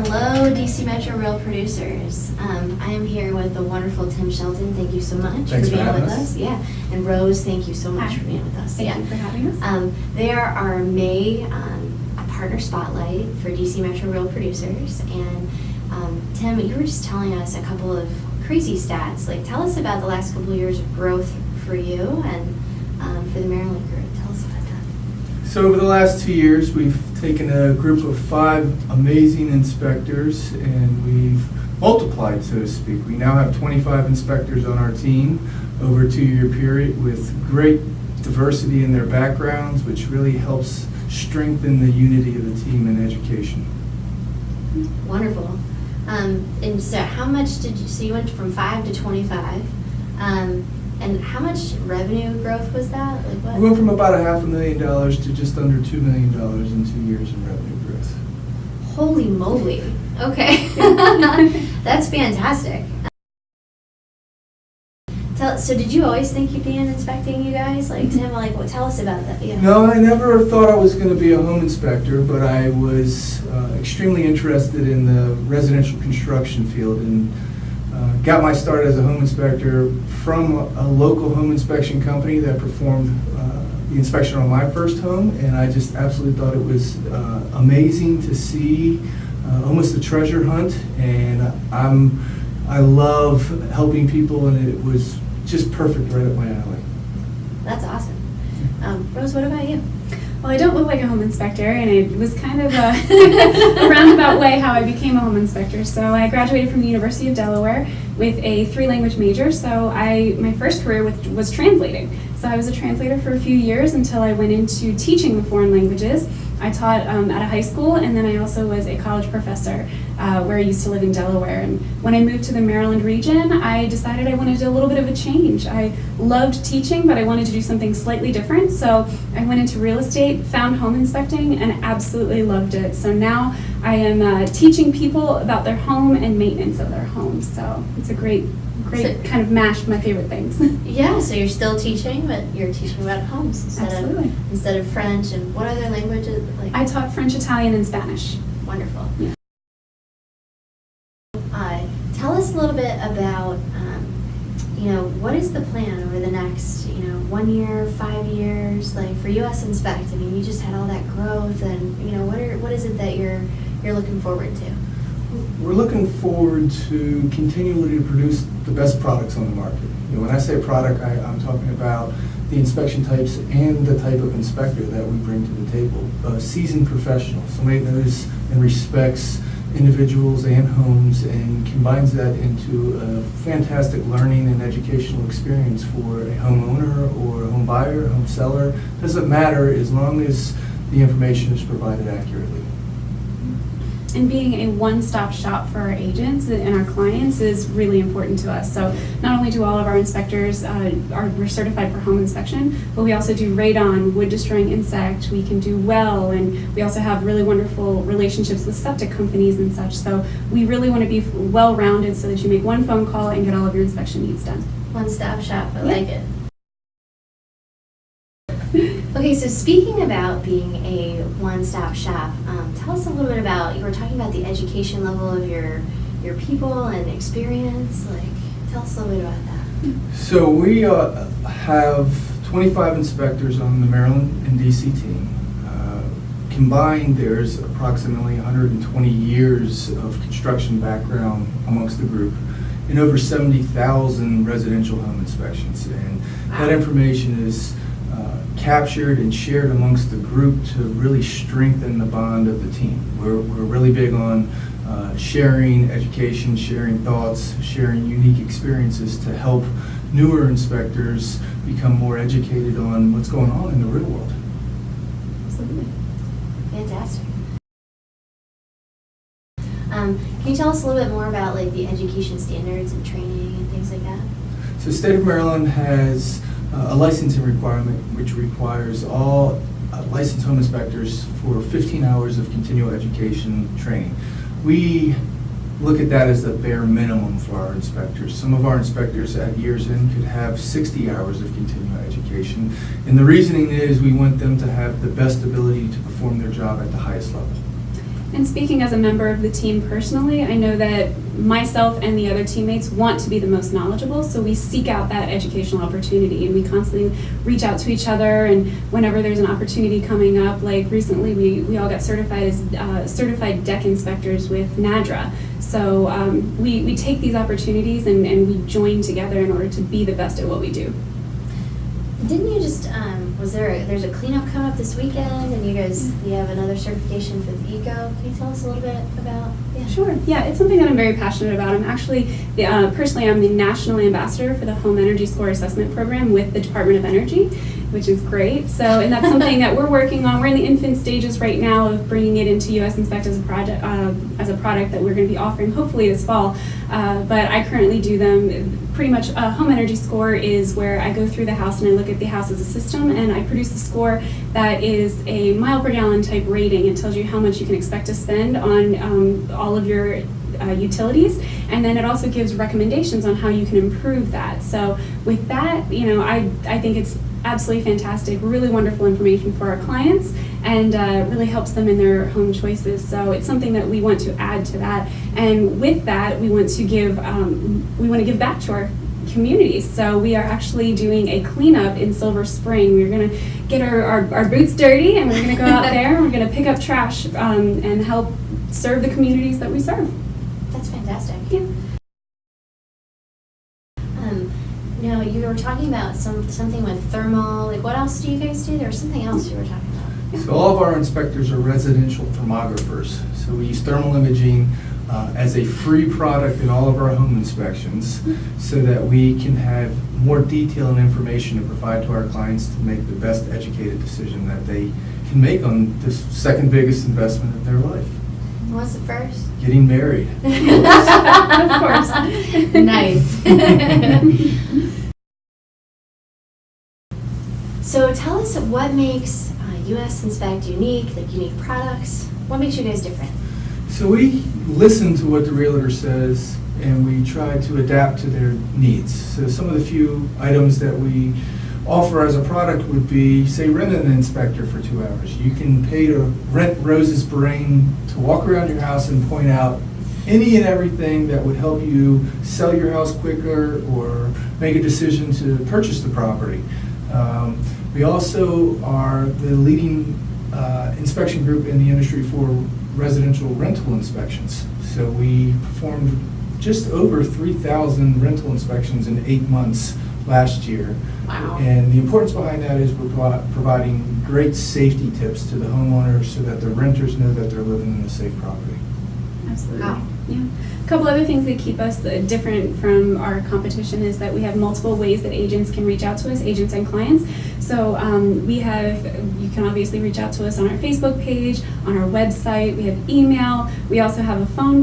Hello, DC Metro Real Producers. I am here with the wonderful Tim Shelton. Thank you so much Thanks for being for with having us. us. Yeah, and Rose, thank you so much Hi. for being with us. Thank you for having us. They are our May partner spotlight for DC Metro Real Producers. And Tim, you were just telling us a couple of crazy stats. Like, tell us about the last couple of years of growth for you and for the Maryland group. Tell us about that. So over the last 2 years, we've taken a group of 5 amazing inspectors and we've multiplied, so to speak. We now have 25 inspectors on our team over a 2-year period with great diversity in their backgrounds, which really helps strengthen the unity of the team in education. Wonderful. And so how much did you, so you went from 5 to 25, and how much revenue growth was that? Like what? We went from about $500,000 to just under $2 million in 2 years in revenue growth. Holy moly. Okay. That's fantastic. So did you always think you'd be in inspecting, you guys? Like, Tim, like, what? Tell us about that. Yeah. No, I never thought I was going to be a home inspector, but I was extremely interested in the residential construction field and got my start as a home inspector from a local home inspection company that performed the inspection on my first home, and I just absolutely thought it was amazing to see, almost a treasure hunt, and I love helping people, and it was just perfect right up my alley. That's awesome. Rose, what about you? Well, I don't look like a home inspector, and it was kind of a roundabout way how I became a home inspector. So I graduated from the University of Delaware with a 3-language major. So my first career was translating. So I was a translator for a few years until I went into teaching the foreign languages. I taught at a high school, and then I also was a college professor where I used to live in Delaware. And when I moved to the Maryland region, I decided I wanted a little bit of a change. I loved teaching, but I wanted to do something slightly different. So I went into real estate, found home inspecting, and absolutely loved it. So now I am teaching people about their home and maintenance of their home. So it's a great kind of mash of my favorite things. Yeah, so you're still teaching, but you're teaching about homes instead of French. And what other languages? Like, I taught French, Italian, and Spanish. Wonderful. Yeah. Tell us a little bit about, what is the plan over the next, 1 year, 5 years, like for US Inspect? I mean, you just had all that growth, and what is it that you're looking forward to? We're looking forward to continually to produce the best products on the market. When I say product, I'm talking about the inspection types and the type of inspector that we bring to the table. A seasoned professional, somebody that knows and respects individuals and homes and combines that into a fantastic learning and educational experience for a homeowner or a home buyer, a home seller. Doesn't matter as long as the information is provided accurately. And being a one-stop shop for our agents and our clients is really important to us. So not only do all of our inspectors we're certified for home inspection, but we also do radon, wood destroying insect, we can do well, and we also have really wonderful relationships with septic companies and such. So we really want to be well-rounded so that you make one phone call and get all of your inspection needs done. One-stop shop, I like it. Okay, so speaking about being a one-stop shop, tell us a little bit about, you were talking about the education level of your people and experience. Like, tell us a little bit about that. So we have 25 inspectors on the Maryland and DC team. Combined, there's approximately 120 years of construction background amongst the group and over 70,000 residential home inspections. And that information is captured and shared amongst the group to really strengthen the bond of the team. We're really big on sharing education, sharing thoughts, sharing unique experiences to help newer inspectors become more educated on what's going on in the real world. Absolutely. Fantastic. Can you tell us a little bit more about like the education standards and training and things like that? So the state of Maryland has a licensing requirement which requires all licensed home inspectors for 15 hours of continual education training. We look at that as the bare minimum for our inspectors. Some of our inspectors at year's end could have 60 hours of continual education, and the reasoning is we want them to have the best ability to perform their job at the highest level. And speaking as a member of the team personally, I know that myself and the other teammates want to be the most knowledgeable, so we seek out that educational opportunity, and we constantly reach out to each other. And whenever there's an opportunity coming up, like recently we all got certified as certified deck inspectors with NADRA. So we take these opportunities and we join together in order to be the best at what we do. Didn't you just, there's a cleanup coming up this weekend, and you have another certification for the ECO. Can you tell us a little bit about? Yeah. Sure. Yeah, it's something that I'm very passionate about. I'm actually, personally, I'm the national ambassador for the Home Energy Score Assessment Program with the Department of Energy, which is great. So, and that's something that we're working on. We're in the infant stages right now of bringing it into US Inspect as a project, as a product that we're going to be offering hopefully this fall. But I currently do them. Pretty much, home energy score is where I go through the house and I look at the house as a system, and I produce a score that is a mile per gallon type rating. It tells you how much you can expect to spend on all of your utilities, and then it also gives recommendations on how you can improve that. So with that, I think it's absolutely fantastic, really wonderful information for our clients, and really helps them in their home choices. So it's something that we want to add to that, and with that, we want to give back to our communities. So we are actually doing a cleanup in Silver Spring. We're going to get our boots dirty, and we're going to go out there and we're going to pick up trash and help serve the communities that we serve. That's fantastic. Yeah. You were talking about something with thermal. Like, what else do you guys do? There was something else you were talking about. So all of our inspectors are residential thermographers. So we use thermal imaging as a free product in all of our home inspections, so that we can have more detail and information to provide to our clients to make the best educated decision that they can make on this second biggest investment of their life. What's the first? Getting married. Of course. Nice. So tell us what makes US Inspect unique, like unique products. What makes you guys different? So we listen to what the realtor says, and we try to adapt to their needs. So some of the few items that we offer as a product would be, say, rent an inspector for 2 hours. You can pay to rent Rose's brain to walk around your house and point out any and everything that would help you sell your house quicker or make a decision to purchase the property. We also are the leading inspection group in the industry for residential rental inspections. So we performed just over 3,000 rental inspections in 8 months last year. Wow. And the importance behind that is we're providing great safety tips to the homeowners so that the renters know that they're living in a safe property. Absolutely. Wow. Yeah. A couple other things that keep us different from our competition is that we have multiple ways that agents can reach out to us, agents and clients. So you can obviously reach out to us on our Facebook page, on our website. We have email. We also have a phone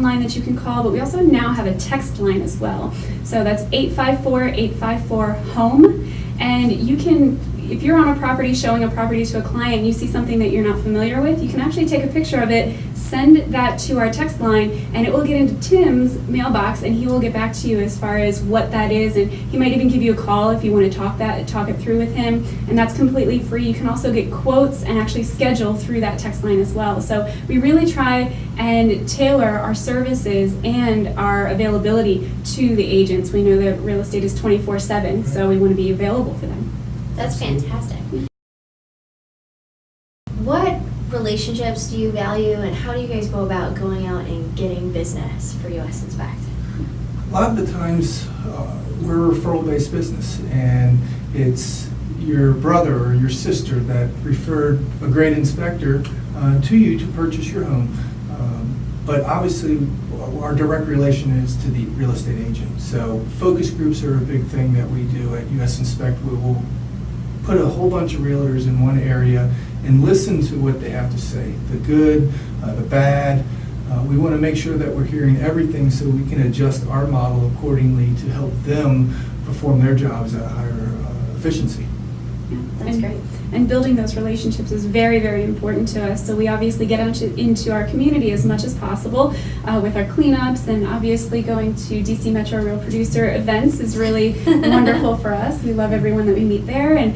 line that you can call, but we also now have a text line as well. So that's 854-854-HOME, and you can. If you're on a property, showing a property to a client, and you see something that you're not familiar with, you can actually take a picture of it, send that to our text line, and it will get into Tim's mailbox, and he will get back to you as far as what that is, and he might even give you a call if you want to talk it through with him, and that's completely free. You can also get quotes and actually schedule through that text line as well. So we really try and tailor our services and our availability to the agents. We know that real estate is 24/7, so we want to be available for them. That's fantastic. What relationships do you value, and how do you guys go about going out and getting business for US Inspect? A lot of the times we're a referral-based business, and it's your brother or your sister that referred a great inspector to you to purchase your home. But obviously, our direct relation is to the real estate agent. So focus groups are a big thing that we do at US Inspect. We will put a whole bunch of realtors in one area and listen to what they have to say, the good, the bad. We want to make sure that we're hearing everything so we can adjust our model accordingly to help them perform their jobs at a higher efficiency. That's great. And building those relationships is very, very important to us. So we obviously get into our community as much as possible with our cleanups, and obviously going to DC Metro Real Producer events is really wonderful for us. We love everyone that we meet there, and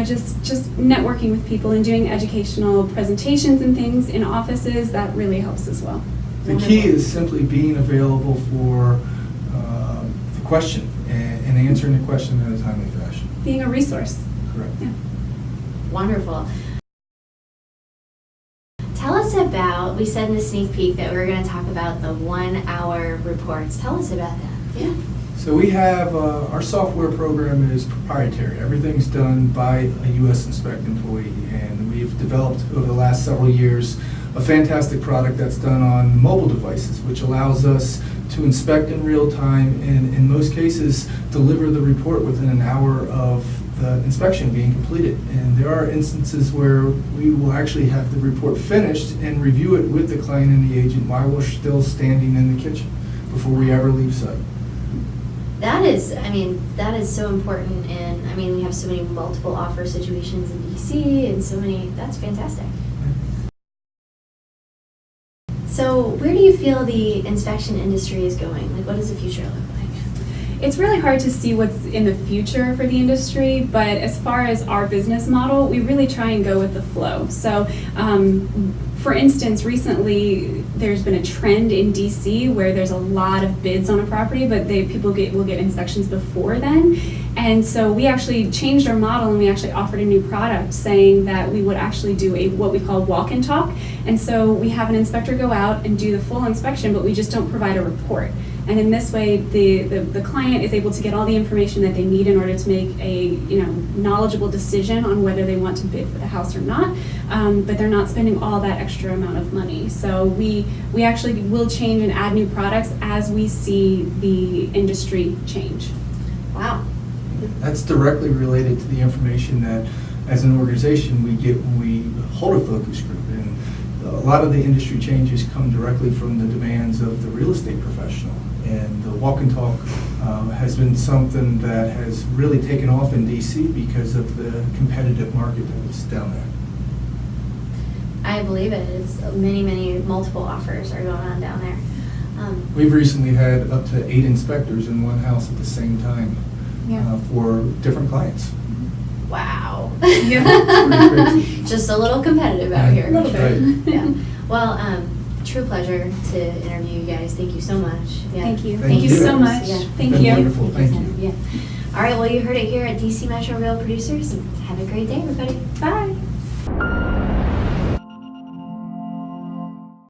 just networking with people and doing educational presentations and things in offices, that really helps as well. The key is simply being available for the question and answering the question in a timely fashion. Being a resource. Correct. Yeah. Wonderful. Tell us about, we said in the sneak peek that we were going to talk about the 1-hour reports. Tell us about that. Yeah. So we have, our software program is proprietary. Everything's done by a U.S. Inspect employee, and we've developed over the last several years a fantastic product that's done on mobile devices, which allows us to inspect in real time and in most cases deliver the report within an hour of the inspection being completed. And there are instances where we will actually have the report finished and review it with the client and the agent while we're still standing in the kitchen before we ever leave site. That is so important, and we have so many multiple offer situations in DC and so many, that's fantastic. So where do you feel the inspection industry is going? Like, what does the future look like? It's really hard to see what's in the future for the industry, but as far as our business model, we really try and go with the flow. So, for instance, recently there's been a trend in DC where there's a lot of bids on a property, but people will get inspections before then. And so we actually changed our model, and we actually offered a new product saying that we would actually do what we call walk and talk. And so we have an inspector go out and do the full inspection, but we just don't provide a report. And in this way, the client is able to get all the information that they need in order to make a knowledgeable decision on whether they want to bid for the house or not. But they're not spending all that extra amount of money. So we actually will change and add new products as we see the industry change. Wow. That's directly related to the information that, as an organization, we get when we hold a focus group. And a lot of the industry changes come directly from the demands of the real estate professional. And the walk and talk has been something that has really taken off in DC because of the competitive market that's down there. I believe it. It's many multiple offers are going on down there. We've recently had up to 8 inspectors in one house at the same time for different clients. Wow. Yeah. Pretty crazy. Just a little competitive out here. A little bit. Right. Yeah. Well, true pleasure to interview you guys. Thank you so much. Yeah. Thank you. Thank Thank you you. so much. Yeah. Thank Been you. wonderful. Thank you. Yeah. All right. Well, you heard it here at DC Metro Real Producers. Have a great day, everybody. Bye.